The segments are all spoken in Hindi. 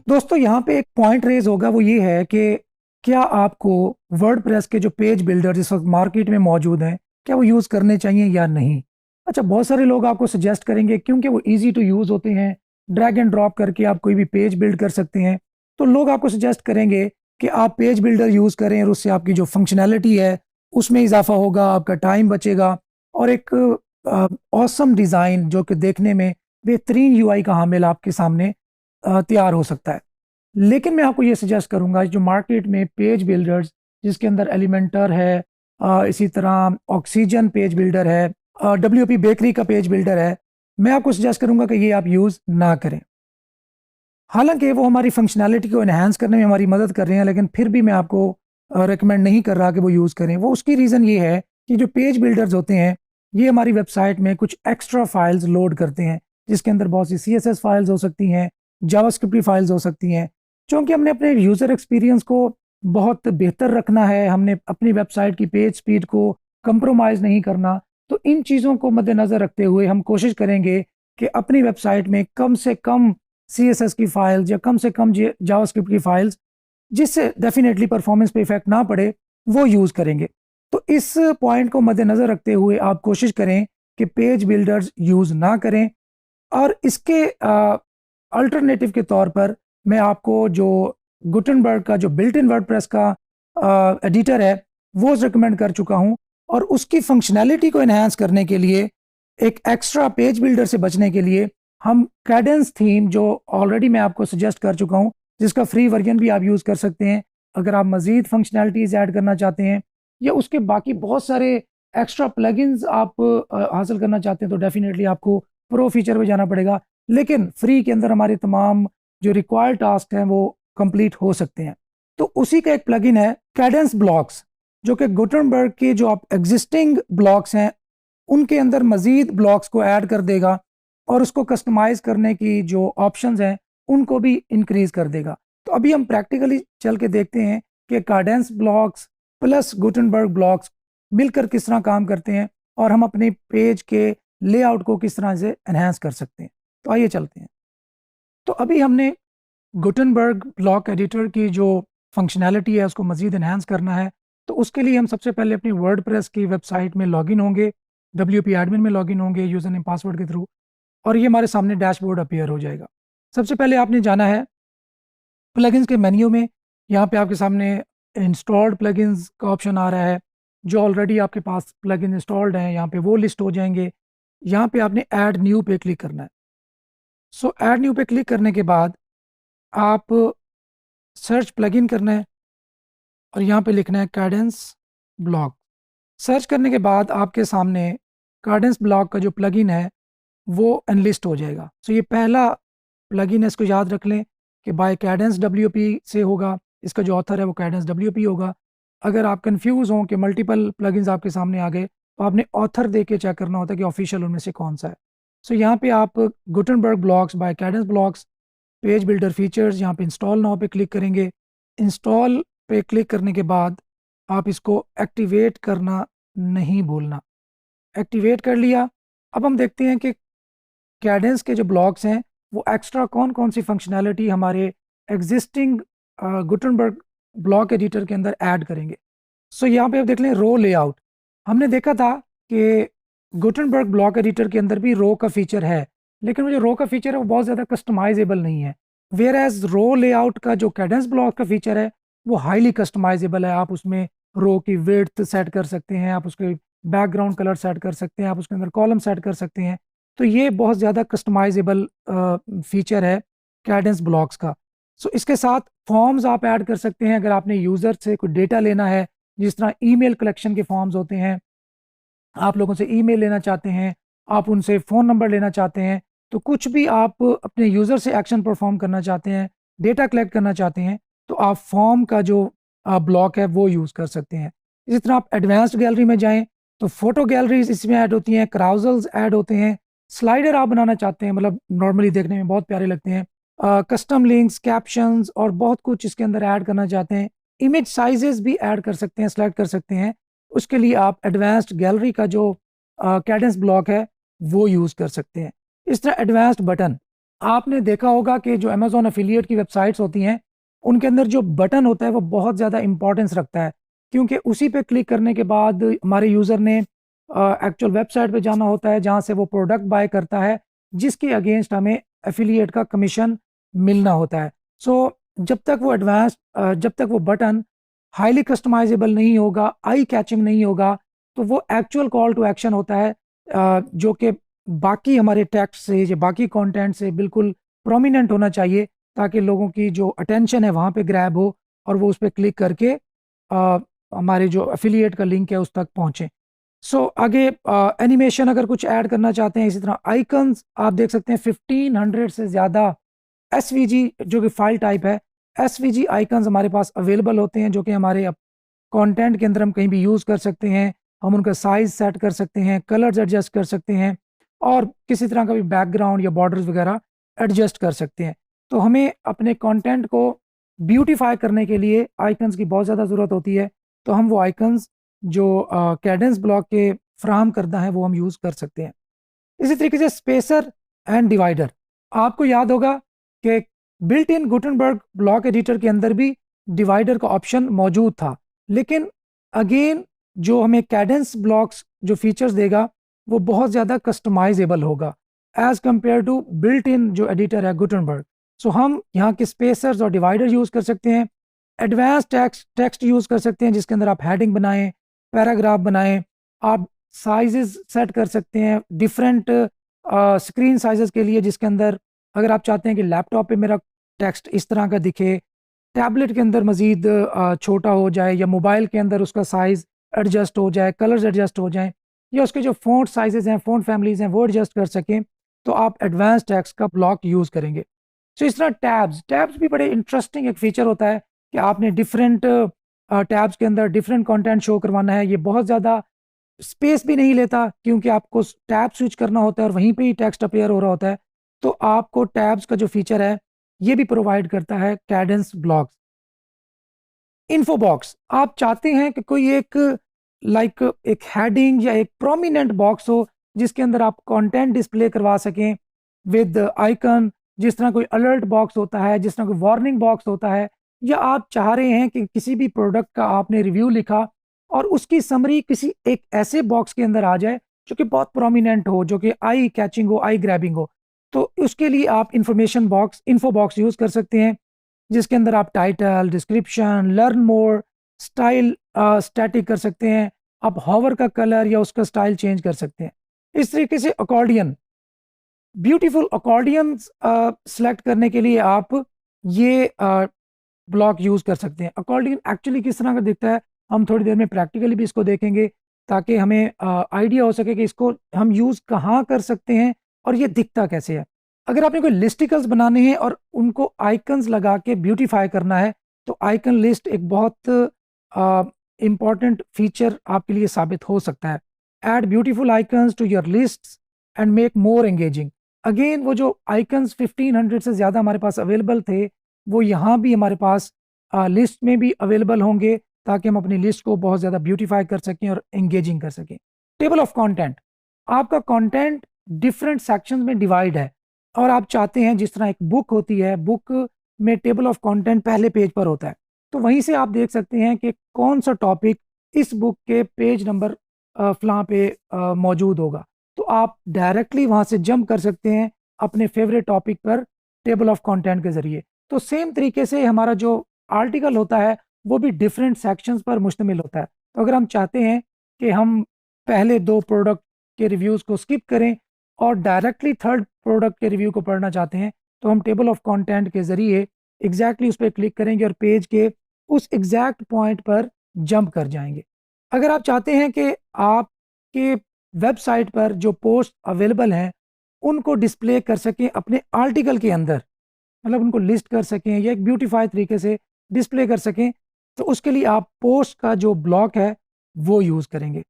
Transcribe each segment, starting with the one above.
दोस्तों यहाँ पे एक पॉइंट रेज होगा, वो ये है कि क्या आपको वर्डप्रेस के जो पेज बिल्डर जिस वक्त मार्केट में मौजूद हैं, क्या वो यूज़ करने चाहिए या नहीं। अच्छा, बहुत सारे लोग आपको सजेस्ट करेंगे क्योंकि वो इजी टू यूज़ होते हैं, ड्रैग एंड ड्रॉप करके आप कोई भी पेज बिल्ड कर सकते हैं। तो लोग आपको सजेस्ट करेंगे कि आप पेज बिल्डर यूज़ करें और उससे आपकी जो फंक्शनैलिटी है उसमें इजाफा होगा, आपका टाइम बचेगा और एक ऑसम डिज़ाइन जो कि देखने में बेहतरीन यूआई का हामिल आपके सामने तैयार हो सकता है। लेकिन मैं आपको ये सजेस्ट करूंगा, जो मार्केट में पेज बिल्डर्स जिसके अंदर एलिमेंटर है, इसी तरह ऑक्सीजन पेज बिल्डर है, डब्ल्यूपी बेकरी का पेज बिल्डर है, मैं आपको सजेस्ट करूंगा कि ये आप यूज़ ना करें। हालांकि वो हमारी फंक्शनैलिटी को एनहांस करने में हमारी मदद कर रहे हैं, लेकिन फिर भी मैं आपको रिकमेंड नहीं कर रहा कि वो यूज़ करें। वो उसकी रीज़न ये है कि जो पेज बिल्डर्स होते हैं ये हमारी वेबसाइट में कुछ एक्स्ट्रा फाइल्स लोड करते हैं, जिसके अंदर बहुत सी CSS फाइल्स हो सकती हैं, जावास्क्रिप्ट की फाइल्स हो सकती हैं। चूँकि हमने अपने यूज़र एक्सपीरियंस को बहुत बेहतर रखना है, हमने अपनी वेबसाइट की पेज स्पीड को कंप्रोमाइज़ नहीं करना, तो इन चीज़ों को मद्देनज़र रखते हुए हम कोशिश करेंगे कि अपनी वेबसाइट में कम से कम CSS की फाइल्स या कम से कम जावास्क्रिप्ट की फाइल्स, जिससे डेफिनेटली परफॉर्मेंस पे इफेक्ट ना पड़े, वो यूज़ करेंगे। तो इस पॉइंट को मद्देनज़र रखते हुए आप कोशिश करें कि पेज बिल्डर्स यूज़ ना करें। और इसके अल्टरनेटिव के तौर पर मैं आपको जो गुटनबर्ग का जो बिल्ट इन वर्डप्रेस का एडिटर है वो रिकमेंड कर चुका हूं, और उसकी फंक्शनैलिटी को एनहांस करने के लिए, एक एक्स्ट्रा पेज बिल्डर से बचने के लिए, हम कैडेंस थीम जो ऑलरेडी मैं आपको सजेस्ट कर चुका हूं, जिसका फ्री वर्जन भी आप यूज़ कर सकते हैं। अगर आप मज़ीद फंक्शनैलिटीज़ ऐड करना चाहते हैं या उसके बाकी बहुत सारे एक्स्ट्रा प्लगइन्स आप हासिल करना चाहते हैं, तो डेफिनेटली आपको प्रो फीचर पे जाना पड़ेगा। लेकिन फ्री के अंदर हमारे तमाम जो रिक्वायर्ड टास्क हैं वो कंप्लीट हो सकते हैं। तो उसी का एक प्लगइन है कैडेंस ब्लॉक्स, जो कि गुटनबर्ग के जो आप एग्जिस्टिंग ब्लॉक्स हैं उनके अंदर मजीद ब्लॉक्स को ऐड कर देगा और उसको कस्टमाइज करने की जो ऑप्शंस हैं उनको भी इंक्रीज कर देगा। तो अभी हम प्रैक्टिकली चल के देखते हैं कि Cadence blocks plus Gutenberg blocks मिलकर किस तरह काम करते हैं और हम अपने पेज के लेआउट को किस तरह से एनहांस कर सकते हैं। तो आइए चलते हैं। तो अभी हमने गुटनबर्ग ब्लॉक एडिटर की जो फंक्शनैलिटी है उसको मज़ीद एनहांस करना है। तो उसके लिए हम सबसे पहले अपनी वर्डप्रेस की वेबसाइट में लॉगिन होंगे, WP एडमिन में लॉगिन होंगे यूज़र नेम पासवर्ड के थ्रू, और ये हमारे सामने डैशबोर्ड अपीयर हो जाएगा। सबसे पहले आपने जाना है प्लगइन्स के मेन्यू में। यहाँ पे आपके सामने इंस्टॉल्ड प्लगइन्स का ऑप्शन आ रहा है। जो ऑलरेडी आपके पास प्लगइन इंस्टॉल्ड हैं यहाँ पे वो लिस्ट हो जाएंगे। यहाँ पे आपने ऐड न्यू पे क्लिक करना है। सो ऐड न्यू पे क्लिक करने के बाद आप सर्च प्लगइन करना है और यहाँ पे लिखना है कैडेंस ब्लॉक। सर्च करने के बाद आपके सामने कैडेंस ब्लॉक का जो प्लगइन है वो अनलिस्ट हो जाएगा। सो ये पहला प्लगइन है, इसको याद रख लें कि बाय कैडेंस WP से होगा। इसका जो ऑथर है वो कैडेंस WP होगा। अगर आप कंफ्यूज हों कि मल्टीपल प्लगइन्स आपके सामने आ गए, तो आपने ऑथर देख के चेक करना होता है कि ऑफिशियल उनमें से कौन सा है। सो यहाँ पे आप Gutenberg blocks by Cadence blocks page builder features, यहाँ पे इंस्टॉल नाउ पे क्लिक करेंगे। इंस्टॉल पे क्लिक करने के बाद आप इसको एक्टिवेट करना नहीं भूलना। एक्टिवेट कर लिया। अब हम देखते हैं कि कैडेंस के जो ब्लॉक्स हैं वो एक्स्ट्रा कौन कौन सी फंक्शनैलिटी हमारे एग्जिस्टिंग गुटनबर्ग ब्लॉक एडिटर के अंदर ऐड करेंगे। सो यहाँ पे आप देख लें रो लेआउट। हमने देखा था कि गुटनबर्ग ब्लॉक एडिटर के अंदर भी रो का फीचर है, लेकिन वो जो रो का फीचर है वो बहुत ज़्यादा कस्टमाइजेबल नहीं है। वेयर एज रो लेआउट का जो कैडेंस ब्लॉक का फीचर है वो हाईली कस्टमाइजेबल है। आप उसमें रो की विड्थ सेट कर सकते हैं, आप उसके बैकग्राउंड कलर सेट कर सकते हैं, आप उसके अंदर कॉलम सेट कर सकते हैं। तो ये बहुत ज़्यादा कस्टमाइजेबल फीचर है कैडेंस ब्लॉक्स का। सो इसके साथ फॉर्म्स आप ऐड कर सकते हैं। अगर आपने यूज़र से कोई डेटा लेना है, जिस तरह ईमेल कलेक्शन के फॉर्म्स होते हैं, आप लोगों से ईमेल लेना चाहते हैं, आप उनसे फ़ोन नंबर लेना चाहते हैं, तो कुछ भी आप अपने यूज़र से एक्शन परफॉर्म करना चाहते हैं, डेटा कलेक्ट करना चाहते हैं, तो आप फॉर्म का जो ब्लॉक है वो यूज़ कर सकते हैं। इसी तरह आप एडवांस्ड गैलरी में जाएँ तो फ़ोटो गैलरीज इसमें ऐड होती हैं, क्राउजल्स ऐड होते हैं, स्लाइडर आप बनाना चाहते हैं, मतलब नॉर्मली देखने में बहुत प्यारे लगते हैं, कस्टम लिंक्स, कैप्शंस और बहुत कुछ इसके अंदर ऐड करना चाहते हैं, इमेज साइजेस भी ऐड कर सकते हैं, सेलेक्ट कर सकते हैं। उसके लिए आप एडवांस्ड गैलरी का जो कैडेंस ब्लॉक है वो यूज़ कर सकते हैं। इस तरह एडवांस्ड बटन, आपने देखा होगा कि जो अमेजोन एफिलिएट की वेबसाइट्स होती हैं उनके अंदर जो बटन होता है वो बहुत ज़्यादा इंपॉर्टेंस रखता है, क्योंकि उसी पे क्लिक करने के बाद हमारे यूज़र ने एक्चुअल वेबसाइट पे जाना होता है जहाँ से वो प्रोडक्ट बाय करता है, जिसके अगेंस्ट हमें एफिलिएट का कमीशन मिलना होता है। सो जब तक वो बटन हाईली कस्टमाइजेबल नहीं होगा, आई कैचिंग नहीं होगा, तो वो एक्चुअल कॉल टू एक्शन होता है जो कि बाकी हमारे टेक्स्ट से या बाकी कंटेंट से बिल्कुल प्रोमिनेंट होना चाहिए, ताकि लोगों की जो अटेंशन है वहाँ पे ग्रैब हो और वो उस पर क्लिक करके हमारे जो एफिलिएट का लिंक है उस तक पहुँचे। सो आगे एनिमेशन अगर कुछ ऐड करना चाहते हैं, इसी तरह आइकन्स आप देख सकते हैं 1500 से ज़्यादा एसवीजी जो कि फाइल टाइप है, एसवीजी आइकन्स हमारे पास अवेलेबल होते हैं, जो कि हमारे कंटेंट के अंदर हम कहीं भी यूज़ कर सकते हैं। हम उनका साइज़ सेट कर सकते हैं, कलर्स एडजस्ट कर सकते हैं और किसी तरह का भी बैकग्राउंड या बॉर्डर्स वगैरह एडजस्ट कर सकते हैं। तो हमें अपने कंटेंट को ब्यूटीफाई करने के लिए आइकन्स की बहुत ज़्यादा ज़रूरत होती है। तो हम वो आइकन्स जो कैडेंस ब्लॉक के फ्राहम करता है वो हम यूज़ कर सकते हैं। इसी तरीके से स्पेसर एंड डिवाइडर, आपको याद होगा कि built in Gutenberg block editor के अंदर भी डिवाइडर का ऑप्शन मौजूद था, लेकिन अगेन जो हमें कैडेंस ब्लॉक्स जो फीचर्स देगा वो बहुत ज़्यादा कस्टमाइजेबल होगा as compare to built in जो एडिटर है गुटनबर्ग। सो हम यहाँ के स्पेसर्स और डिवाइडर यूज़ कर सकते हैं, एडवांस टेक्स्ट यूज़ कर सकते हैं जिसके अंदर आप हेडिंग बनाएं, पैराग्राफ बनाएं, आप साइजेस सेट कर सकते हैं डिफरेंट स्क्रीन साइजेस के लिए, जिसके अंदर अगर आप चाहते हैं कि लैपटॉप पे मेरा टेक्स्ट इस तरह का दिखे, टैबलेट के अंदर मज़ीद छोटा हो जाए, या मोबाइल के अंदर उसका साइज़ एडजस्ट हो जाए, कलर्स एडजस्ट हो जाएं, या उसके जो फ़ॉन्ट साइजेस हैं, फ़ॉन्ट फैमिलीज़ हैं वो एडजस्ट कर सकें, तो आप एडवांस टेक्स्ट का ब्लॉक यूज़ करेंगे। सो इस तरह टैब्स भी बड़े इंटरेस्टिंग एक फ़ीचर होता है कि आपने डिफरेंट टैब्स के अंदर डिफरेंट कंटेंट शो करवाना है। ये बहुत ज़्यादा स्पेस भी नहीं लेता, क्योंकि आपको टैब स्विच करना होता है और वहीं पे ही टेक्स्ट अपीयर हो रहा होता है। तो आपको टैब्स का जो फीचर है ये भी प्रोवाइड करता है कैडेंस ब्लॉक्स। इन्फो बॉक्स, आप चाहते हैं कि कोई एक एक हेडिंग या एक प्रोमिनेंट बॉक्स हो जिसके अंदर आप कंटेंट डिस्प्ले करवा सकें विद आइकन, जिस तरह कोई अलर्ट बॉक्स होता है, जिस तरह कोई वार्निंग बॉक्स होता है, या आप चाह रहे हैं कि किसी भी प्रोडक्ट का आपने रिव्यू लिखा और उसकी समरी किसी एक ऐसे बॉक्स के अंदर आ जाए जो कि बहुत प्रोमिनेंट हो, जो कि आई कैचिंग हो, आई ग्रैबिंग हो, तो उसके लिए आप information box, info box use कर सकते हैं, जिसके अंदर आप title, description, learn more, style static कर सकते हैं, आप हॉवर का कलर या उसका स्टाइल चेंज कर सकते हैं। इस तरीके से अकॉर्डियन, ब्यूटीफुल अकॉर्डियन सेलेक्ट करने के लिए आप ये ब्लॉक यूज़ कर सकते हैं। अकॉर्डियन एक्चुअली किस तरह का दिखता है हम थोड़ी देर में प्रैक्टिकली भी इसको देखेंगे, ताकि हमें आइडिया हो सके कि इसको हम यूज़ कहाँ कर सकते हैं और ये दिखता कैसे है। अगर आपने कोई लिस्टिकल्स बनाने हैं और उनको आइकन्स लगा के ब्यूटीफाई करना है, तो आइकन लिस्ट एक बहुत इंपॉर्टेंट फीचर आपके लिए साबित हो सकता है। Add beautiful icons to your lists and make more engaging. Again वो जो आइकन्स 1500 से ज़्यादा हमारे पास अवेलेबल थे, वो यहाँ भी हमारे पास लिस्ट में भी अवेलेबल होंगे, ताकि हम अपनी लिस्ट को बहुत ज़्यादा ब्यूटीफाई कर सकें और एंगेजिंग कर सकें। टेबल ऑफ कंटेंट, आपका कंटेंट डिफरेंट सेक्शंस में डिवाइड है और आप चाहते हैं जिस तरह एक बुक होती है, बुक में टेबल ऑफ कंटेंट पहले पेज पर होता है, तो वहीं से आप देख सकते हैं कि कौन सा टॉपिक इस बुक के पेज नंबर फलां पे मौजूद होगा। तो आप डायरेक्टली वहाँ से जंप कर सकते हैं अपने फेवरेट टॉपिक पर टेबल ऑफ कंटेंट के ज़रिए। तो सेम तरीके से हमारा जो आर्टिकल होता है वो भी डिफरेंट सेक्शंस पर मुश्तमिल होता है। तो अगर हम चाहते हैं कि हम पहले 2 प्रोडक्ट के रिव्यूज़ को स्किप करें और डायरेक्टली थर्ड प्रोडक्ट के रिव्यू को पढ़ना चाहते हैं, तो हम टेबल ऑफ कंटेंट के ज़रिए एग्जैक्टली उस पर क्लिक करेंगे और पेज के उस एग्जैक्ट पॉइंट पर जंप कर जाएंगे। अगर आप चाहते हैं कि आपके वेबसाइट पर जो पोस्ट अवेलेबल हैं उनको डिस्प्ले कर सकें अपने आर्टिकल के अंदर, मतलब उनको लिस्ट कर सकें या एक ब्यूटीफाई तरीके से डिस्प्ले कर सकें, तो उसके लिए आप पोस्ट का जो ब्लॉक है वो यूज़ करेंगे।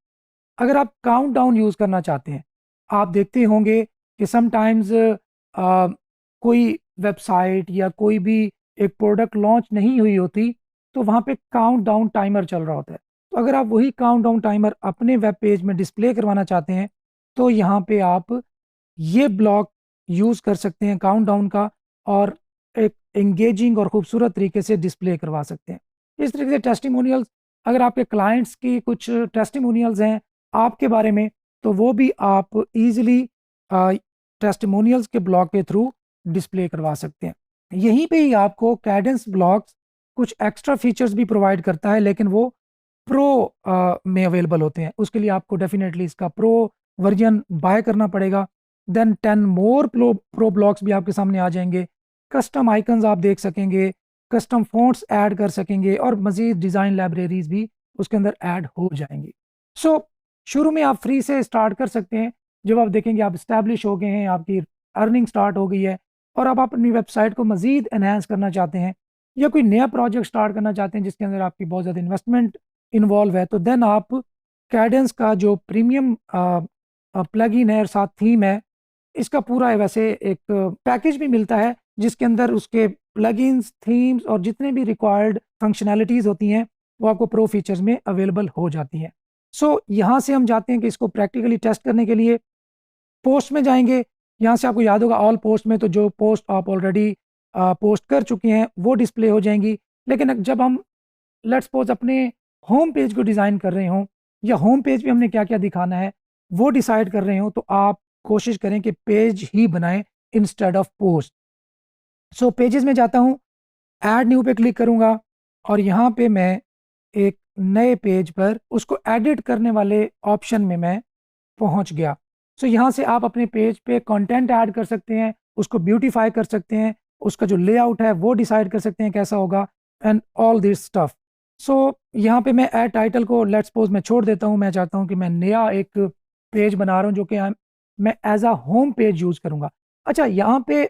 अगर आप काउंटडाउन यूज़ करना चाहते हैं, आप देखते होंगे कि समटाइम्स कोई वेबसाइट या कोई भी एक प्रोडक्ट लॉन्च नहीं हुई होती, तो वहाँ पे काउंटडाउन टाइमर चल रहा होता है। तो अगर आप वही काउंटडाउन टाइमर अपने वेब पेज में डिस्प्ले करवाना चाहते हैं, तो यहाँ पे आप ये ब्लॉक यूज़ कर सकते हैं काउंटडाउन का, और एक एंगेजिंग और खूबसूरत तरीके से डिस्प्ले करवा सकते हैं। इस तरीके से टेस्टिमोनियल्स, अगर आपके क्लाइंट्स की कुछ टेस्टिमोनियल्स हैं आपके बारे में, तो वो भी आप ईज़िली टेस्टिमोनियल्स के ब्लॉग के थ्रू डिस्प्ले करवा सकते हैं। यहीं पे ही आपको कैडेंस ब्लॉग्स कुछ एक्स्ट्रा फीचर्स भी प्रोवाइड करता है, लेकिन वो प्रो में अवेलेबल होते हैं। उसके लिए आपको डेफिनेटली इसका प्रो वर्जन बाय करना पड़ेगा। देन 10 मोर प्रो ब्लॉक्स भी आपके सामने आ जाएंगे। कस्टम आइकन्स आप देख सकेंगे, कस्टम फ़ॉन्ट्स ऐड कर सकेंगे, और मज़ीद डिज़ाइन लाइब्रेरीज भी उसके अंदर ऐड हो जाएंगी। सो शुरू में आप फ्री से स्टार्ट कर सकते हैं। जब आप देखेंगे आप इस्टेब्लिश हो गए हैं, आपकी अर्निंग स्टार्ट हो गई है, और आप अपनी वेबसाइट को मज़ीद एनहांस करना चाहते हैं, या कोई नया प्रोजेक्ट स्टार्ट करना चाहते हैं जिसके अंदर आपकी बहुत ज़्यादा इन्वेस्टमेंट इन्वॉल्व है, तो देन आप कैडेंस का जो प्रीमियम प्लगइन है और साथ थीम है, इसका पूरा वैसे एक पैकेज भी मिलता है जिसके अंदर उसके प्लगइन्स, थीम्स और जितने भी रिक्वायर्ड फंक्शनैलिटीज़ होती हैं वो आपको प्रो फीचर्स में अवेलेबल हो जाती हैं। सो यहाँ से हम जाते हैं कि इसको प्रैक्टिकली टेस्ट करने के लिए पोस्ट में जाएंगे। यहाँ से आपको याद होगा ऑल पोस्ट में तो जो पोस्ट आप ऑलरेडी पोस्ट कर चुके हैं वो डिस्प्ले हो जाएंगी। लेकिन जब हम लेट्स सपोज अपने होम पेज को डिज़ाइन कर रहे हों, या होम पेज पे हमने क्या क्या दिखाना है वो डिसाइड कर रहे हो, तो आप कोशिश करें कि पेज ही बनाएं instead of post. So pages में जाता हूँ, ऐड न्यू पे क्लिक करूँगा, और यहाँ पे मैं एक नए पेज पर उसको एडिट करने वाले ऑप्शन में मैं पहुँच गया। सो यहाँ से आप अपने पेज पे कंटेंट ऐड कर सकते हैं, उसको ब्यूटीफाई कर सकते हैं, उसका जो लेआउट है वो डिसाइड कर सकते हैं कैसा होगा, एंड ऑल दिस स्टफ। सो यहाँ पे मैं ऐड टाइटल को लेट्स सपोज मैं छोड़ देता हूँ। मैं चाहता हूँ कि मैं नया एक पेज बना रहा हूँ जो कि मैं as a home page use करूँगा। अच्छा, यहाँ पे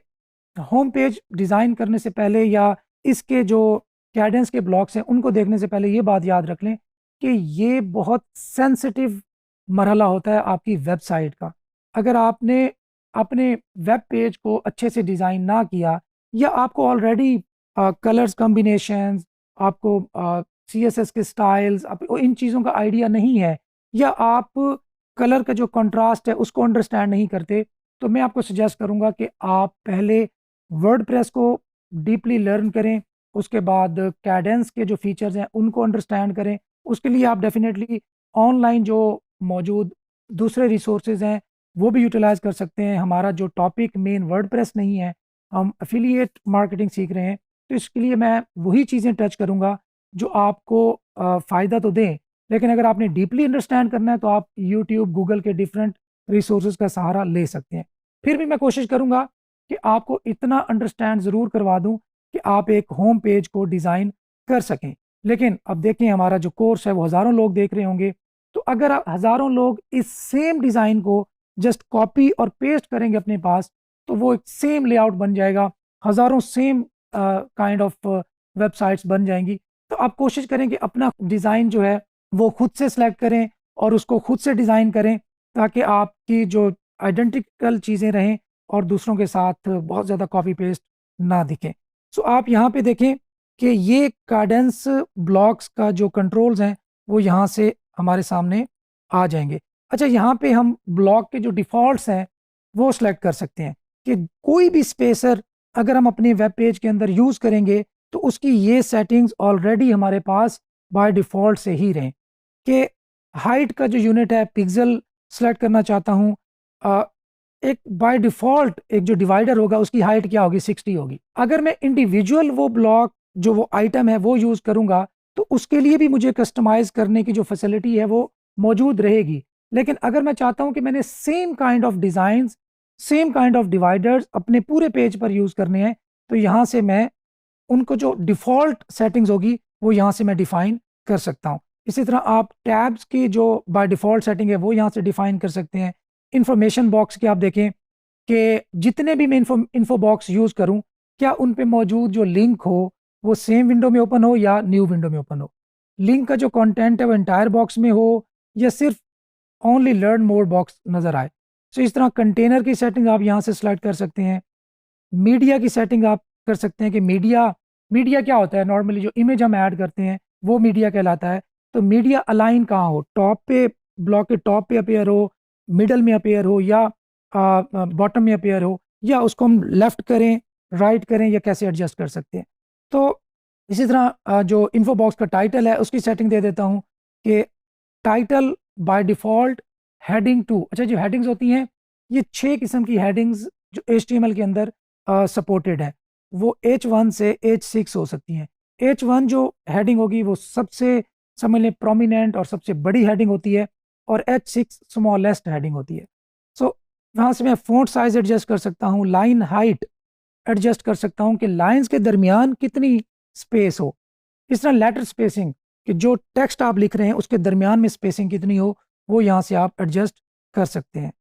होम पेज डिज़ाइन करने से पहले, या इसके जो कैडेंस के ब्लॉक्स हैं उनको देखने से पहले, ये बात याद रख लें कि ये बहुत सेंसिटिव मरहला होता है आपकी वेबसाइट का। अगर आपने अपने वेब पेज को अच्छे से डिज़ाइन ना किया, या आपको ऑलरेडी कलर्स कॉम्बिनेशंस, आपको सीएसएस के स्टाइल्स, आपको इन चीज़ों का आइडिया नहीं है, या आप कलर का जो कंट्रास्ट है उसको अंडरस्टैंड नहीं करते, तो मैं आपको सजेस्ट करूँगा कि आप पहले वर्डप्रेस को डीपली लर्न करें। उसके बाद कैडेंस के जो फीचर्स हैं उनको अंडरस्टैंड करें। उसके लिए आप डेफिनेटली ऑनलाइन जो मौजूद दूसरे रिसोर्सेज हैं वो भी यूटिलाइज़ कर सकते हैं। हमारा जो टॉपिक मेन वर्डप्रेस नहीं है, हम एफिलिएट मार्केटिंग सीख रहे हैं, तो इसके लिए मैं वही चीज़ें टच करूँगा जो आपको फ़ायदा तो दें। लेकिन अगर आपने डीपली अंडरस्टैंड करना है तो आप यूट्यूब, गूगल के डिफरेंट रिसोर्सेज का सहारा ले सकते हैं। फिर भी मैं कोशिश करूँगा कि आपको इतना अंडरस्टैंड ज़रूर करवा दूँ कि आप एक होम पेज को डिज़ाइन कर सकें। लेकिन अब देखें, हमारा जो कोर्स है वो हज़ारों लोग देख रहे होंगे, तो अगर हज़ारों लोग इस सेम डिज़ाइन को जस्ट कॉपी और पेस्ट करेंगे अपने पास, तो वो एक सेम लेआउट बन जाएगा, हज़ारों सेम काइंड ऑफ वेबसाइट्स बन जाएंगी। तो आप कोशिश करें कि अपना डिज़ाइन जो है वो खुद से सिलेक्ट करें और उसको खुद से डिज़ाइन करें, ताकि आपकी जो आइडेंटिकल चीज़ें रहें और दूसरों के साथ बहुत ज़्यादा कॉपी पेस्ट ना दिखें। सो आप यहाँ पे देखें कि ये कैडेंस ब्लॉक्स का जो कंट्रोल्स हैं वो यहाँ से हमारे सामने आ जाएंगे। अच्छा, यहाँ पे हम ब्लॉक के जो डिफ़ॉल्ट्स हैं वो सिलेक्ट कर सकते हैं कि कोई भी स्पेसर अगर हम अपने वेब पेज के अंदर यूज़ करेंगे तो उसकी ये सेटिंग्स ऑलरेडी हमारे पास बाय डिफ़ॉल्ट से ही रहें। कि हाइट का जो यूनिट है पिक्सल सेलेक्ट करना चाहता हूँ, एक बाय डिफ़ॉल्ट एक जो डिवाइडर होगा उसकी हाइट क्या होगी, 60 होगी। अगर मैं इंडिविजुअल वो ब्लॉक जो वो आइटम है वो यूज़ करूँगा तो उसके लिए भी मुझे कस्टमाइज़ करने की जो फैसिलिटी है वो मौजूद रहेगी। लेकिन अगर मैं चाहता हूँ कि मैंने same kind of designs, same kind of dividers अपने पूरे पेज पर यूज़ करने हैं, तो यहाँ से मैं उनको जो डिफ़ॉल्ट सेटिंग्स होगी वो यहाँ से मैं डिफ़ाइन कर सकता हूँ। इसी तरह आप टैब्स की जो बाय डिफ़ॉल्ट सेटिंग है वो यहाँ से डिफ़ाइन कर सकते हैं। इन्फॉर्मेशन बॉक्स की आप देखें कि जितने भी मैं इन्फो बॉक्स यूज़ करूँ, क्या उन पे मौजूद जो लिंक हो वो सेम विंडो में ओपन हो या न्यू विंडो में ओपन हो। लिंक का जो कंटेंट है वो एंटायर बॉक्स में हो या सिर्फ ओनली लर्न मोर बॉक्स नज़र आए। सो इस तरह कंटेनर की सेटिंग आप यहाँ से सेलेक्ट कर सकते हैं। मीडिया की सेटिंग आप कर सकते हैं कि मीडिया मीडिया क्या होता है, नॉर्मली जो इमेज हम ऐड करते हैं वो मीडिया कहलाता है। तो मीडिया अलाइन कहाँ हो, टॉप पे, ब्लॉक के टॉप पे अपीयर हो, मिडल में अपीयर हो या बॉटम में अपीयर हो, या उसको हम लेफ्ट करें, राइट करें, या कैसे एडजस्ट कर सकते हैं। तो इसी तरह जो इन्फो बॉक्स का टाइटल है उसकी सेटिंग दे देता हूँ कि title by default heading two. अच्छा, जो हेडिंग्स होती हैं, ये 6 किस्म की हेडिंग्स जो HTML के अंदर सपोर्टेड है, वो H1 से H6 हो सकती हैं। H1 जो हेडिंग होगी वो सबसे समझ लें प्रोमिनेंट और सबसे बड़ी हेडिंग होती है, और H6 स्मॉलेस्ट हेडिंग होती है। सो वहाँ से मैं फ़ॉन्ट साइज़ एडजस्ट कर सकता हूँ, लाइन हाइट एडजस्ट कर सकता हूँ कि लाइन्स के दरमियान कितनी स्पेस हो। इस तरह लेटर स्पेसिंग, कि जो टेक्स्ट आप लिख रहे हैं उसके दरमियान में स्पेसिंग कितनी हो, वो यहाँ से आप एडजस्ट कर सकते हैं।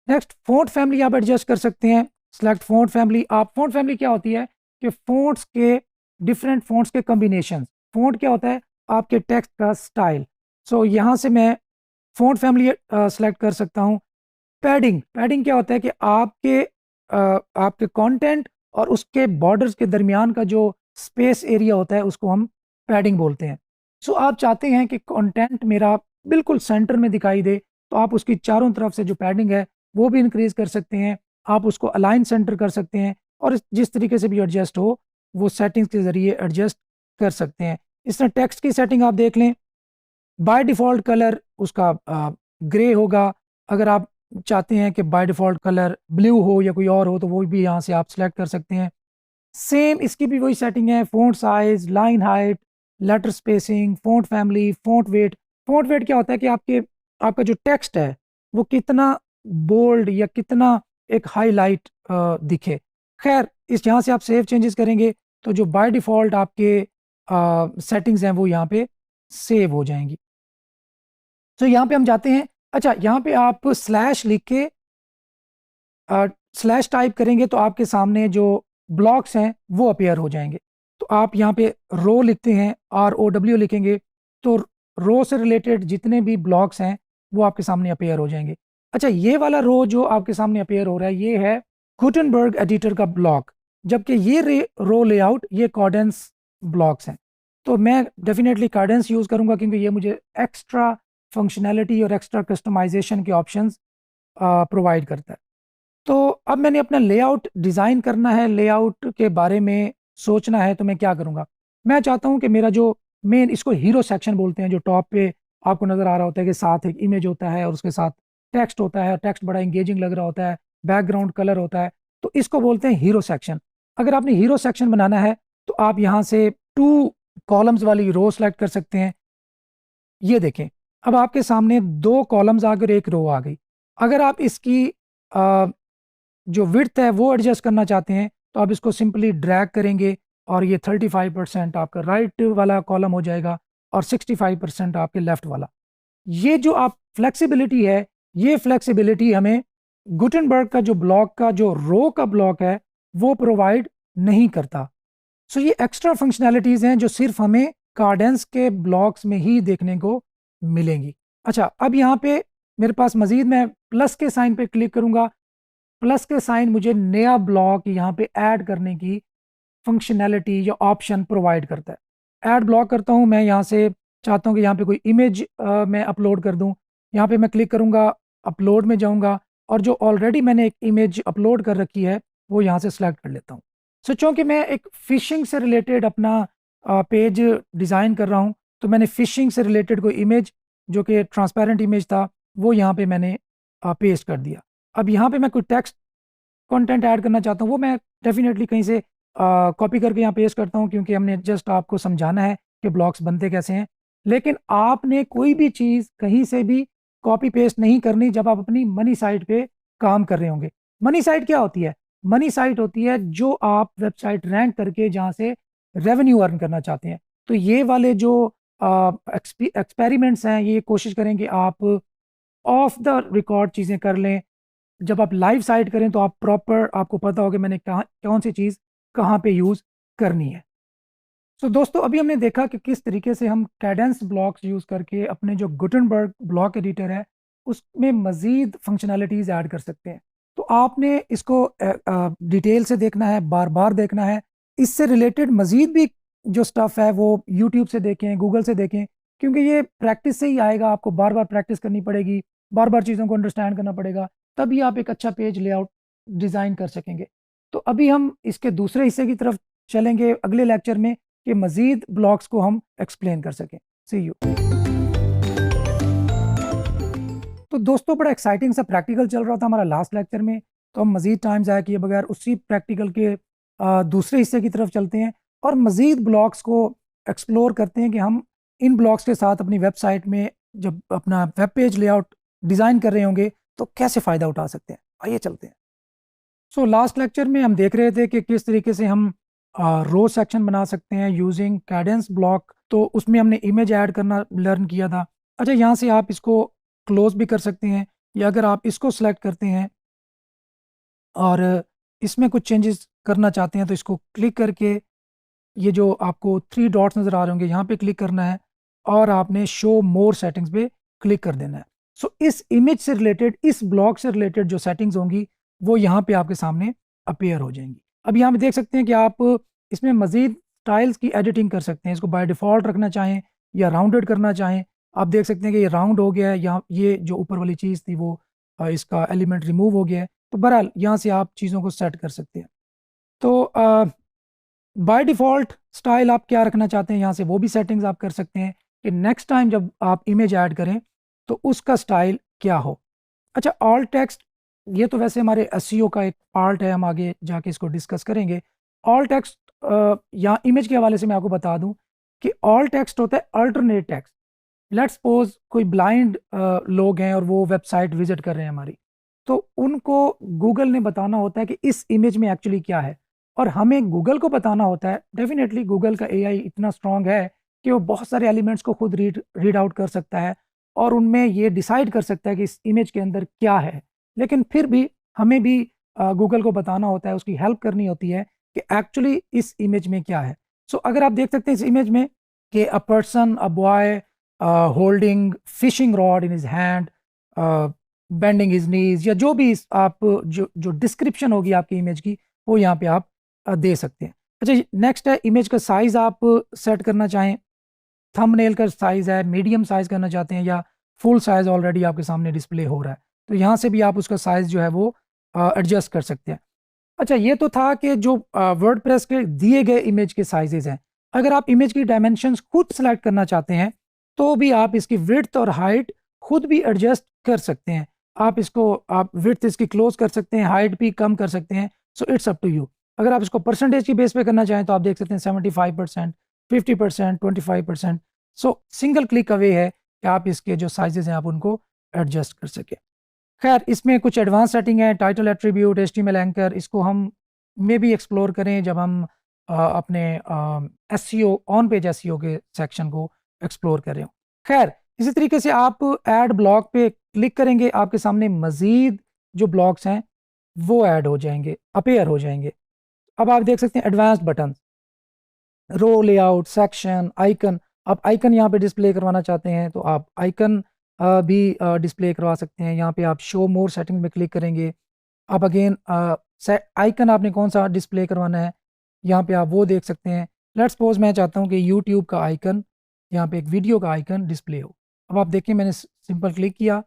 नेक्स्ट, फ़ॉन्ट फैमिली आप एडजस्ट कर सकते हैं। Select font family. आप फ़ॉन्ट फैमिली क्या होती है कि फ़ॉन्ट्स के डिफरेंट फ़ॉन्ट्स के कॉम्बिनेशन। फ़ॉन्ट क्या होता है? आपके टेक्स्ट का स्टाइल। सो यहाँ से मैं फ़ॉन्ट फैमिली सेलेक्ट कर सकता हूँ। पैडिंग, पैडिंग क्या होता है कि आपके कंटेंट और उसके बॉर्डर्स के दरमियान का जो स्पेस एरिया होता है उसको हम पैडिंग बोलते हैं। सो आप चाहते हैं कि कंटेंट मेरा बिल्कुल सेंटर में दिखाई दे, तो आप उसकी चारों तरफ से जो पैडिंग है वो भी इंक्रीज कर सकते हैं। आप उसको अलाइन सेंटर कर सकते हैं, और जिस तरीके से भी एडजस्ट हो वो सेटिंग्स के ज़रिए एडजस्ट कर सकते हैं। इस तरह टेक्स्ट की सेटिंग आप देख लें, बाय डिफ़ॉल्ट कलर उसका ग्रे होगा। अगर आप चाहते हैं कि बाय डिफ़ॉल्ट कलर ब्लू हो या कोई और हो, तो वो भी यहाँ से आप सेलेक्ट कर सकते हैं। सेम इसकी भी वही सेटिंग है, font size, line height, letter spacing, font family, font weight. Font weight क्या होता है कि आपका जो टेक्स्ट है वो कितना बोल्ड या कितना एक हाईलाइट दिखे। खैर, इस यहाँ से आप सेव चेंजेस करेंगे तो जो बाय डिफ़ॉल्ट आपके सेटिंग्स हैं वो यहाँ पे सेव हो जाएंगी। तो यहाँ पे हम जाते हैं। अच्छा, यहाँ पे आप स्लैश लिख के स्लैश टाइप करेंगे तो आपके सामने जो ब्लॉक्स हैं वो अपीयर हो जाएंगे। तो आप यहाँ पे रो लिखते हैं, ROW लिखेंगे, तो रो से रिलेटेड जितने भी ब्लॉक्स हैं वो आपके सामने अपीयर हो जाएंगे। अच्छा, ये वाला रो जो आपके सामने अपीयर हो रहा है ये है गुटेनबर्ग एडिटर का ब्लॉक, जबकि ये रो लेआउट ये कॉर्डेंस ब्लॉक्स हैं। तो मैं डेफिनेटली कार्डेंस यूज़ करूँगा क्योंकि ये मुझे एक्स्ट्रा फंक्शनैलिटी और एक्स्ट्रा कस्टमाइजेशन के ऑप्शंस प्रोवाइड करता है। तो अब मैंने अपना लेआउट डिज़ाइन करना है, लेआउट के बारे में सोचना है, तो मैं क्या करूँगा? मैं चाहता हूँ कि मेरा जो मेन, इसको हीरो सेक्शन बोलते हैं, जो टॉप पे आपको नज़र आ रहा होता है कि साथ एक इमेज होता है और उसके साथ टेक्स्ट होता है, टेक्स्ट बड़ा एंगेजिंग लग रहा होता है, बैकग्राउंड कलर होता है, तो इसको बोलते हैं हीरो सेक्शन। अगर आपने हीरो सेक्शन बनाना है तो आप यहाँ से 2 कॉलम्स वाली रो सेलेक्ट कर सकते हैं। ये देखें, अब आपके सामने 2 कॉलम्स आ गए और 1 रो आ गई। अगर आप इसकी अ, जो विड्थ है वो एडजस्ट करना चाहते हैं तो आप इसको सिंपली ड्रैग करेंगे और ये 35% आपका राइट वाला कॉलम हो जाएगा और 65% आपके लेफ्ट वाला। ये जो आप फ्लेक्सिबिलिटी है, ये फ्लेक्सिबिलिटी हमें गुटेनबर्ग का जो ब्लॉक का जो रो का ब्लॉक है वो प्रोवाइड नहीं करता। सो ये एक्स्ट्रा फंक्शनैलिटीज़ हैं जो सिर्फ हमें कार्डेंस के ब्लॉक्स में ही देखने को मिलेंगी। अच्छा, अब यहाँ पे मेरे पास मज़ीद, मैं प्लस के साइन पे क्लिक करूँगा। प्लस के साइन मुझे नया ब्लॉक यहाँ पे ऐड करने की फंक्शनैलिटी या ऑप्शन प्रोवाइड करता है। ऐड ब्लॉक करता हूँ, मैं यहाँ से चाहता हूँ कि यहाँ पे कोई इमेज मैं अपलोड कर दूँ। यहाँ पे मैं क्लिक करूँगा, अपलोड में जाऊँगा और जो ऑलरेडी मैंने एक इमेज अपलोड कर रखी है वो यहाँ से सिलेक्ट कर लेता हूँ। सो चूँकि मैं एक फ़िशिंग से रिलेटेड अपना पेज डिज़ाइन कर रहा हूँ, तो मैंने फ़िशिंग से रिलेटेड कोई इमेज जो कि ट्रांसपेरेंट इमेज था वो यहाँ पे मैंने पेस्ट कर दिया। अब यहाँ पे मैं कोई टेक्स्ट कंटेंट ऐड करना चाहता हूँ, वो मैं डेफिनेटली कहीं से कॉपी करके यहाँ पेस्ट करता हूँ क्योंकि हमने जस्ट आपको समझाना है कि ब्लॉक्स बनते कैसे हैं। लेकिन आपने कोई भी चीज़ कहीं से भी कॉपी पेस्ट नहीं करनी जब आप अपनी मनी साइट पे काम कर रहे होंगे। मनी साइट क्या होती है? मनी साइट होती है जो आप वेबसाइट रैंक करके जहाँ से रेवेन्यू अर्न करना चाहते हैं। तो ये वाले जो एक्सपेरिमेंट्स हैं, ये कोशिश करें कि आप ऑफ द रिकॉर्ड चीज़ें कर लें। जब आप लाइव साइट करें तो आप प्रॉपर, आपको पता होगा मैंने कहाँ कौन सी चीज़ कहाँ पे यूज़ करनी है। सो दोस्तों, अभी हमने देखा कि किस तरीके से हम कैडेंस ब्लॉक्स यूज़ करके अपने जो गुटेनबर्ग ब्लॉक एडिटर है उसमें मज़ीद फंक्शनैलिटीज़ ऐड कर सकते हैं। तो आपने इसको डिटेल से देखना है, बार बार देखना है। इससे रिलेटेड मज़ीद भी जो स्टफ़ है वो यूट्यूब से देखें, गूगल से देखें, क्योंकि ये प्रैक्टिस से ही आएगा। आपको बार बार प्रैक्टिस करनी पड़ेगी, बार बार चीज़ों को अंडरस्टैंड करना पड़ेगा, तभी आप एक अच्छा पेज लेआउट डिज़ाइन कर सकेंगे। तो अभी हम इसके दूसरे हिस्से की तरफ चलेंगे अगले लेक्चर में कि मज़ीद ब्लॉक्स को हम एक्सप्लेन कर सकें। सी यू। तो दोस्तों बड़ा एक्साइटिंग सा प्रैक्टिकल चल रहा था हमारा लास्ट लेक्चर में, तो हम मज़ीद टाइम ज़ाया किए बगैर उसी प्रैक्टिकल के दूसरे हिस्से की तरफ चलते हैं और मज़ीद ब्लॉक्स को एक्सप्लोर करते हैं कि हम इन ब्लॉक्स के साथ अपनी वेबसाइट में जब अपना वेब पेज लेआउट डिज़ाइन कर रहे होंगे तो कैसे फ़ायदा उठा सकते हैं। आइए चलते हैं। सो लास्ट लेक्चर में हम देख रहे थे कि किस तरीके से हम रो सेक्शन बना सकते हैं यूजिंग कैडेंस ब्लॉक। तो उसमें हमने इमेज ऐड करना लर्न किया था। अच्छा, यहाँ से आप इसको क्लोज भी कर सकते हैं, या अगर आप इसको सेलेक्ट करते हैं और इसमें कुछ चेंजेस करना चाहते हैं तो इसको क्लिक करके ये जो आपको 3 डॉट्स नज़र आ रहे होंगे यहाँ पे क्लिक करना है और आपने शो मोर सेटिंग्स पे क्लिक कर देना है। सो इस इमेज से रिलेटेड, इस ब्लॉक से रिलेटेड जो सेटिंग्स होंगी वो यहाँ पे आपके सामने अपीयर हो जाएंगी। अब यहाँ पे देख सकते हैं कि आप इसमें मज़ीद स्टाइल्स की एडिटिंग कर सकते हैं। इसको बाय डिफ़ॉल्ट रखना चाहें या राउंडेड करना चाहें, आप देख सकते हैं कि ये राउंड हो गया है, यहाँ ये जो ऊपर वाली चीज़ थी वो इसका एलिमेंट रिमूव हो गया है। तो बहरहाल यहाँ से आप चीज़ों को सेट कर सकते हैं। तो बाय डिफ़ॉल्ट स्टाइल आप क्या रखना चाहते हैं यहाँ से वो भी सेटिंग्स आप कर सकते हैं कि नेक्स्ट टाइम जब आप इमेज ऐड करें तो उसका स्टाइल क्या हो। अच्छा, ऑल टेक्स्ट ये तो वैसे हमारे एसईओ का एक पार्ट है, हम आगे जाके इसको डिस्कस करेंगे। ऑल टेक्स्ट या इमेज के हवाले से मैं आपको बता दूं कि ऑल टेक्स्ट होता है अल्टरनेट टेक्स्ट। लेट्स सपोज कोई ब्लाइंड लोग हैं और वो वेबसाइट विजिट कर रहे हैं हमारी, तो उनको गूगल ने बताना होता है कि इस इमेज में एक्चुअली क्या है, और हमें गूगल को बताना होता है। डेफिनेटली गूगल का एआई इतना स्ट्रांग है कि वो बहुत सारे एलिमेंट्स को खुद रीड आउट कर सकता है और उनमें ये डिसाइड कर सकता है कि इस इमेज के अंदर क्या है। लेकिन फिर भी हमें भी गूगल को बताना होता है, उसकी हेल्प करनी होती है कि एक्चुअली इस इमेज में क्या है। सो अगर आप देख सकते हैं इस इमेज में कि a person, a boy holding fishing rod in his hand, bending his knees, या जो भी आप जो डिस्क्रिप्शन होगी आपकी इमेज की वो यहाँ पे आप दे सकते हैं। अच्छा, नेक्स्ट है इमेज का साइज़ आप सेट करना चाहें। थंबनेल का साइज़ है, मीडियम साइज़ करना चाहते हैं या फुल साइज़ ऑलरेडी आपके सामने डिस्प्ले हो रहा है, तो यहाँ से भी आप उसका साइज़ जो है वो एडजस्ट कर सकते हैं। अच्छा, ये तो था कि जो वर्डप्रेस के दिए गए इमेज के साइजेस हैं। अगर आप इमेज की डायमेंशंस खुद सेलेक्ट करना चाहते हैं तो भी आप इसकी विड्थ और हाइट खुद भी एडजस्ट कर सकते हैं। आप विड्थ इसकी क्लोज कर सकते हैं, हाइट भी कम कर सकते हैं। So it's up to you. अगर आप इसको परसेंटेज की बेस पे करना चाहें तो आप देख सकते हैं 75%, 50%, 25%। सो सिंगल क्लिक अवे है कि आप इसके जो साइजेस हैं आप उनको एडजस्ट कर सकें। खैर, इसमें कुछ एडवांस सेटिंग है, टाइटल एट्रीब्यूट, एचटीएमएल एंकर, इसको हम मे भी एक्सप्लोर करें जब हम अपने एसईओ, ऑन पेज एसईओ के सेक्शन को एक्सप्लोर कर रहे हो। खैर, इसी तरीके से आप ऐड ब्लॉक पे क्लिक करेंगे, आपके सामने मज़ीद जो ब्लॉक्स हैं वो ऐड हो जाएंगे, अपीयर हो जाएंगे। अब आप देख सकते हैं एडवांस्ड बटन, रो लेआउट, सेक्शन, आइकन। आप आइकन यहाँ पे डिस्प्ले करवाना चाहते हैं तो आप आइकन भी डिस्प्ले करवा सकते हैं। यहाँ पे आप शो मोर सेटिंग में क्लिक करेंगे, आप अगेन आइकन आपने कौन सा डिस्प्ले करवाना है यहाँ पे आप वो देख सकते हैं। लेट्स सपोज मैं चाहता हूँ कि यूट्यूब का आइकन, यहाँ पे एक वीडियो का आइकन डिस्प्ले हो। अब आप देखिए मैंने सिंपल क्लिक किया,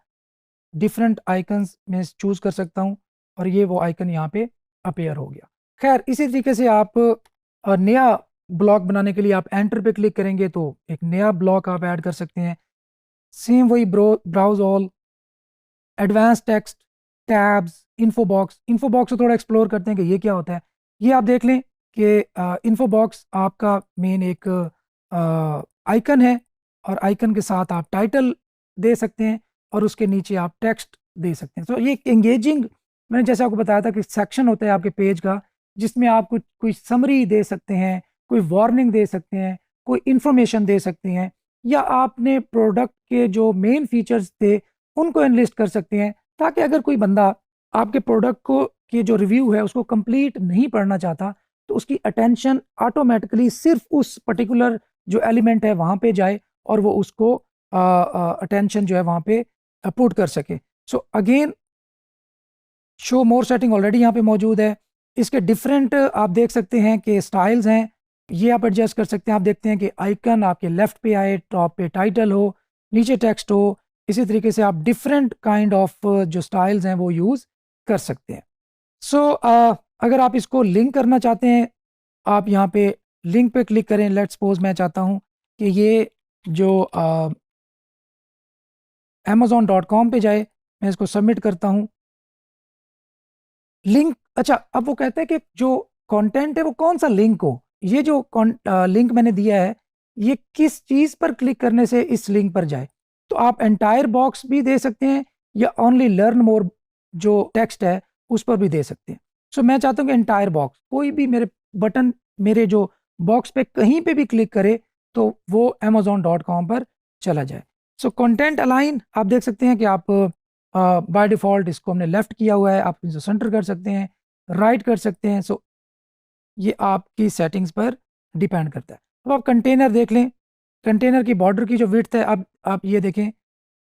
डिफरेंट आइकन्स में चूज़ कर सकता हूँ और ये वो आइकन यहाँ पे अपीयर हो गया। खैर, इसी तरीके से आप नया ब्लॉक बनाने के लिए आप एंटर पे क्लिक करेंगे तो एक नया ब्लॉक आप ऐड कर सकते हैं। सेम वही browse all, advance text, tabs, info box. Info box को थोड़ा एक्सप्लोर करते हैं कि ये क्या होता है। ये आप देख लें कि इन्फो बॉक्स आपका मेन एक आइकन है और आइकन के साथ आप टाइटल दे सकते हैं और उसके नीचे आप टेक्स्ट दे सकते हैं। तो ये एक एंगेजिंग, मैंने जैसे आपको बताया था कि सेक्शन होता है आपके पेज का जिसमें आप कुछ कोई समरी दे सकते हैं, कोई वार्निंग दे सकते हैं, कोई इन्फॉर्मेशन दे सकते हैं, या आपने प्रोडक्ट के जो मेन फीचर्स थे उनको एनलिस्ट कर सकते हैं, ताकि अगर कोई बंदा आपके प्रोडक्ट को के जो रिव्यू है उसको कंप्लीट नहीं पढ़ना चाहता तो उसकी अटेंशन ऑटोमेटिकली सिर्फ उस पर्टिकुलर जो एलिमेंट है वहाँ पे जाए और वो उसको अटेंशन जो है वहाँ पे पुट कर सके। सो अगेन शो मोर सेटिंग ऑलरेडी यहाँ पे मौजूद है। इसके डिफरेंट आप देख सकते हैं कि स्टाइल्स हैं, ये आप एडजस्ट कर सकते हैं। आप देखते हैं कि आइकन आपके लेफ्ट पे आए, टॉप पे टाइटल हो, नीचे टेक्स्ट हो। इसी तरीके से आप डिफरेंट काइंड ऑफ जो स्टाइल्स हैं वो यूज़ कर सकते हैं। अगर आप इसको लिंक करना चाहते हैं, आप यहाँ पे लिंक पे क्लिक करें। लेट्स सपोज मैं चाहता हूँ कि ये जो amazon.com पे जाए, मैं इसको सबमिट करता हूँ लिंक। अच्छा, अब वो कहते हैं कि जो कंटेंट है वो कौन सा लिंक हो। ये जो लिंक मैंने दिया है, ये किस चीज़ पर क्लिक करने से इस लिंक पर जाए। तो आप एंटायर बॉक्स भी दे सकते हैं या ओनली लर्न मोर जो टेक्स्ट है उस पर भी दे सकते हैं। मैं चाहता हूँ कि एंटायर बॉक्स, कोई भी मेरे बटन मेरे जो बॉक्स पे कहीं पे भी क्लिक करे तो वो amazon.com पर चला जाए। कंटेंट अलाइन आप देख सकते हैं कि आप बाय डिफ़ॉल्ट इसको हमने लेफ्ट किया हुआ है, आप इसे सेंटर कर सकते हैं, राइट कर सकते हैं। ये आपकी सेटिंग्स पर डिपेंड करता है। अब आप कंटेनर देख लें, कंटेनर की बॉर्डर की जो विड्थ है, अब आप ये देखें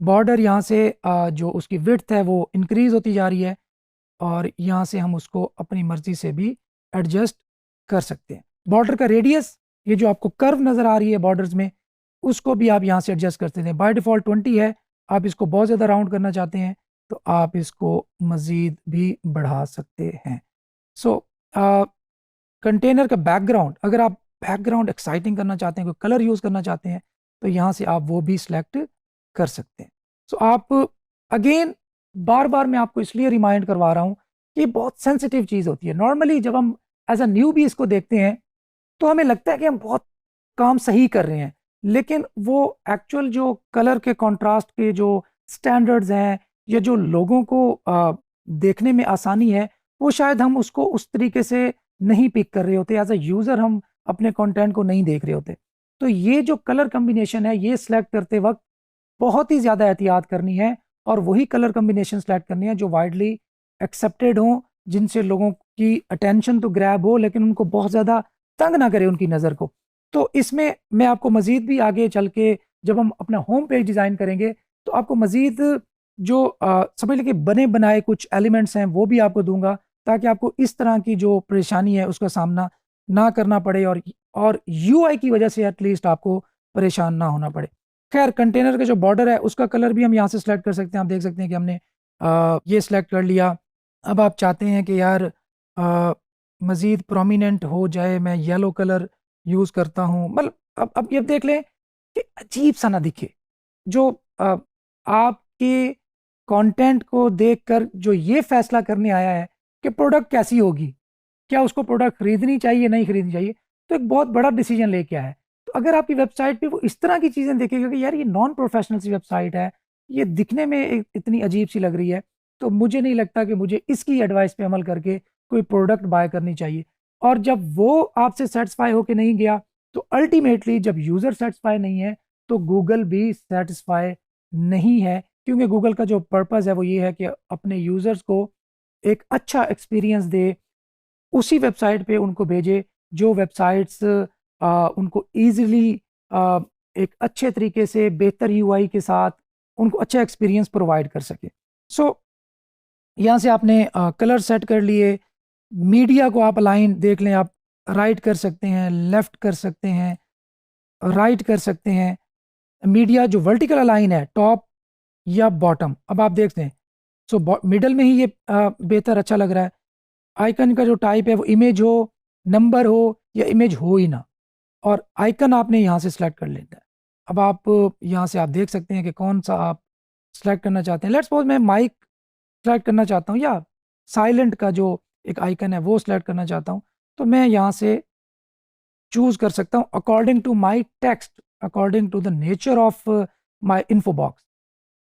बॉर्डर यहाँ से जो उसकी विड्थ है वो इंक्रीज़ होती जा रही है, और यहाँ से हम उसको अपनी मर्ज़ी से भी एडजस्ट कर सकते हैं। बॉर्डर का रेडियस, ये जो आपको कर्व नज़र आ रही है बॉर्डर्स में, उसको भी आप यहाँ से एडजस्ट कर सकते हैं। बाय डिफ़ॉल्ट 20 है, आप इसको बहुत ज़्यादा राउंड करना चाहते हैं तो आप इसको मज़ीद भी बढ़ा सकते हैं। कंटेनर का बैकग्राउंड, अगर आप बैकग्राउंड एक्साइटिंग करना चाहते हैं, कोई कलर यूज़ करना चाहते हैं, तो यहाँ से आप वो भी सिलेक्ट कर सकते हैं। आप अगेन बार बार मैं आपको इसलिए रिमाइंड करवा रहा हूँ कि बहुत सेंसिटिव चीज़ होती है। नॉर्मली जब हम एज अ न्यू भी इसको देखते हैं तो हमें लगता है कि हम बहुत काम सही कर रहे हैं, लेकिन वो एक्चुअल जो कलर के कंट्रास्ट के जो स्टैंडर्ड्स हैं या जो लोगों को देखने में आसानी है, वो शायद हम उसको उस तरीके से नहीं पिक कर रहे होते। एज अ यूज़र हम अपने कंटेंट को नहीं देख रहे होते। तो ये जो कलर कॉम्बिनेशन है, ये सिलेक्ट करते वक्त बहुत ही ज़्यादा एहतियात करनी है, और वही कलर कॉम्बिनेशन सेलेक्ट करनी है जो वाइडली एक्सेप्टेड हो, जिनसे लोगों की अटेंशन तो ग्रैब हो लेकिन उनको बहुत ज़्यादा तंग ना करे उनकी नज़र को। तो इसमें मैं आपको मज़ीद भी आगे चल के जब हम अपना होम पेज डिज़ाइन करेंगे तो आपको मज़ीद जो समझ लीजिए बने बनाए कुछ एलिमेंट्स हैं वो भी आपको दूंगा, ताकि आपको इस तरह की जो परेशानी है उसका सामना ना करना पड़े, और यूआई की वजह से एटलीस्ट आपको परेशान ना होना पड़े। खैर, कंटेनर का जो बॉर्डर है उसका कलर भी हम यहाँ से सिलेक्ट कर सकते हैं। आप देख सकते हैं कि हमने ये सिलेक्ट कर लिया। अब आप चाहते हैं कि यार मज़ीद प्रोमिनेंट हो जाए, मैं येलो कलर यूज़ करता हूँ। मतलब अब ये देख लें कि अजीब सा ना दिखे। जो आपके कंटेंट को देखकर जो ये फैसला करने आया है कि प्रोडक्ट कैसी होगी, क्या उसको प्रोडक्ट खरीदनी चाहिए नहीं खरीदनी चाहिए, तो एक बहुत बड़ा डिसीजन लेके आया है। तो अगर आपकी वेबसाइट पे वो इस तरह की चीज़ें देखेगा कि यार ये नॉन प्रोफेशनल सी वेबसाइट है, ये दिखने में इतनी अजीब सी लग रही है, तो मुझे नहीं लगता कि मुझे इसकी एडवाइस पे अमल करके कोई प्रोडक्ट बाय करनी चाहिए। और जब वो आपसे सेटिस्फाई होके नहीं गया, तो अल्टीमेटली जब यूज़र सेटिस्फाई नहीं है तो गूगल भी सेटिस्फाई नहीं है, क्योंकि गूगल का जो पर्पज़ है वो ये है कि अपने यूज़र्स को एक अच्छा एक्सपीरियंस दे, उसी वेबसाइट पे उनको भेजे जो वेबसाइट्स उनको ईज़िली एक अच्छे तरीके से बेहतर यूआई के साथ उनको अच्छा एक्सपीरियंस प्रोवाइड कर सके। यहाँ से आपने कलर सेट कर लिए। मीडिया को आप अलाइन देख लें, आप राइट कर सकते हैं, लेफ्ट कर सकते हैं, राइट कर सकते हैं। मीडिया जो वर्टिकल अलाइन है, टॉप या बॉटम, अब आप देखते हैं। मिडल में ही ये बेहतर अच्छा लग रहा है। आइकन का जो टाइप है वो इमेज हो, नंबर हो, या इमेज हो ही ना, और आइकन आपने यहाँ से सिलेक्ट कर लेना है। अब आप यहाँ से आप देख सकते हैं कि कौन सा आप सिलेक्ट करना चाहते हैं। लेट्स सपोज मैं माइक सेलेक्ट करना चाहता हूँ, या साइलेंट का जो एक आइकन है वो सिलेक्ट करना चाहता हूँ, तो मैं यहाँ से चूज कर सकता हूँ according to my text, according to the nature of my info box.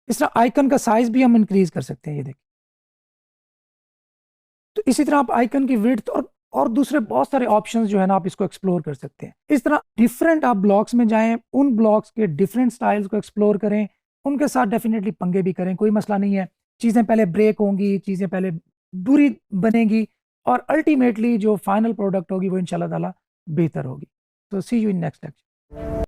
इस तरह आइकन का साइज भी हम इंक्रीज कर सकते हैं, ये देखिए। तो इसी तरह आप आइकन की विड्थ और दूसरे बहुत सारे ऑप्शंस जो है ना, आप इसको एक्सप्लोर कर सकते हैं। इस तरह डिफरेंट आप ब्लॉक्स में जाएं, उन ब्लॉक्स के डिफरेंट स्टाइल्स को एक्सप्लोर करें, उनके साथ डेफिनेटली पंगे भी करें, कोई मसला नहीं है। चीज़ें पहले ब्रेक होंगी, चीज़ें पहले बुरी बनेगी, और अल्टीमेटली जो फाइनल प्रोडक्ट होगी वो इंशाल्लाह ताला बेहतर होगी। तो सी यू इन नेक्स्ट लेक्चर।